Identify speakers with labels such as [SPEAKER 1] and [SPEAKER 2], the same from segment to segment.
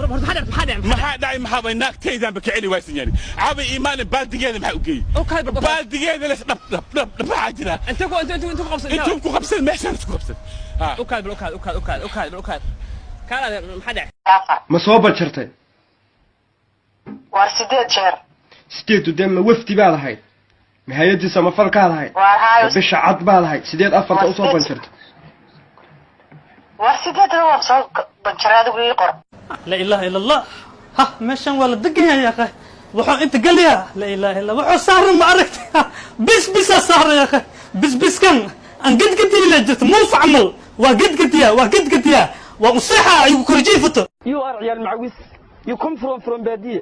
[SPEAKER 1] maxaa dhacay maxaa bay naagtaydan ba kicili waysan yani caabi iimaan baaldigeeda maxaa u geeyey baaldigeeda les dhab maxaa jira inta ku qabsan meeshaan isku qabsan okaad kaala maxaa dhacay
[SPEAKER 2] ma soo bajartay
[SPEAKER 3] war 8 jeer
[SPEAKER 2] 8 dema wafti baad ahayd mahayadii samafalkaad ahayd bisha cad baad ahayd 8 afarta u soo bajartay
[SPEAKER 3] war 8 waa soo banjaraad ugu qor
[SPEAKER 4] la ilaha illa allah ha meeshan wala degan ya akhay wuxuu inta galiya la ilaha illa wuxuu saaran ma aragtay bis saaran ya akhay bis kan aan gadgadi la jirto muu facmal waa gadgadiya waa usaxa ay ku korjiifato
[SPEAKER 5] you are real macwis you come from badiye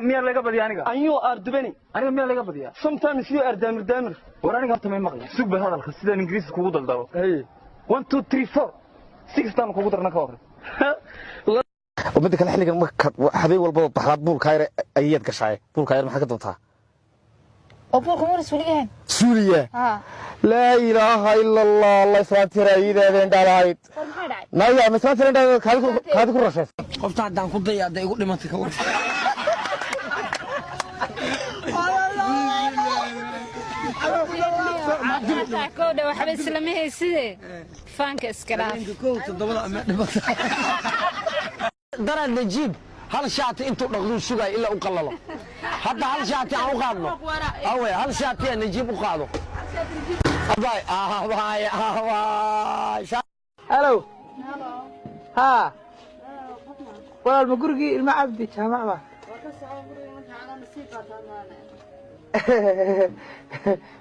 [SPEAKER 5] miyaa laga badiyaa aniga and you are dubani aniga miyaa laga badiyaa sometimes you are damir war aniga horta may maqlay sug bay hadalka sida ingiriisi kugu daldalo 1 2 3 4 6 tan kugu darna ka hor
[SPEAKER 6] ومدة كان حلقة حبيب والبابا بحرات بول كاير أياد كشاي بول كاير ما حكت دوتها
[SPEAKER 7] أبوك مور سوريا
[SPEAKER 6] سوريا لا إله إلا الله الله يساتر أيدا ذين دالايت نايا مساتر أنت كادو كرشة
[SPEAKER 5] قفت عدان كده يا ده يقول لي ما تكور
[SPEAKER 7] كودا وحبي سلامي سيدي فانك اسكراف
[SPEAKER 6] درا نجيب هل شاتي انتو نقدو سوغاي الا وقللو حتى هل شاتي aan u qaadno away hal shaati نجيب u qaado abay
[SPEAKER 5] hello ha walaal ma gurigii ilma cabdi jaamac ba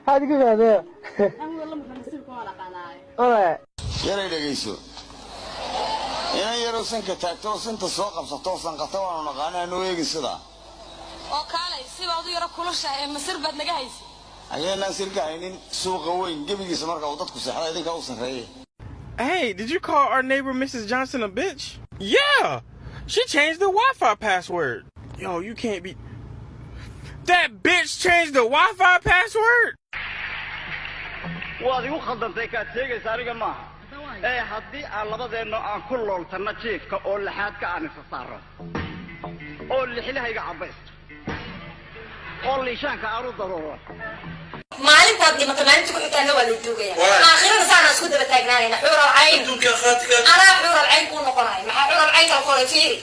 [SPEAKER 5] هذه كيف هذا؟ أنا والله ما نصير كولا قناعي. ولا.
[SPEAKER 8] يا ريت جيسو. أنا يروح سنك تاكتو سنت السوق بسطو سنقطع وأنا نقانا نويجي سدا.
[SPEAKER 7] وكالي سيب عضو يروح كل شيء مسير بدنا جاهز.
[SPEAKER 8] أيه ناس يرجعين سوق وين جيبي جيس مرة قوضتك وسحلا يديك أوصل هاي.
[SPEAKER 1] Hey, did you call our neighbor Mrs. Johnson a bitch? Yeah, she changed the Wi-Fi password. Yo, you can't be. That bitch changed the Wi-Fi password?
[SPEAKER 5] waad igu khaldantay ka teegaysa aniga ma haddii aan labadeena aan ku looltana jiifka oo laxaadka aan isa saaro oo lixilahayga cabaysto oo liishaanka aan u daruuro
[SPEAKER 7] maalintaad dhimato maalinta ku xigtaana waa la duugaya aakhirada saana isku daba taagnaanayna xuural cayn anaa xuural cayn ku noqonay maxaa xuural cayn kala qoray fiiri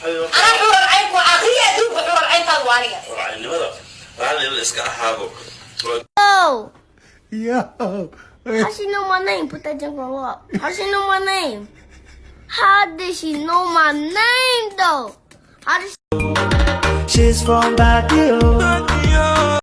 [SPEAKER 7] أنا حور العين وآخرية أدوب حور العين تالوانية.
[SPEAKER 8] لماذا؟ وعلى الإسكا أحابه.
[SPEAKER 9] Yo. How she know my name? Put that junk on up. How she know my name? How did she know my name though? How did she...
[SPEAKER 4] She's from Baguio.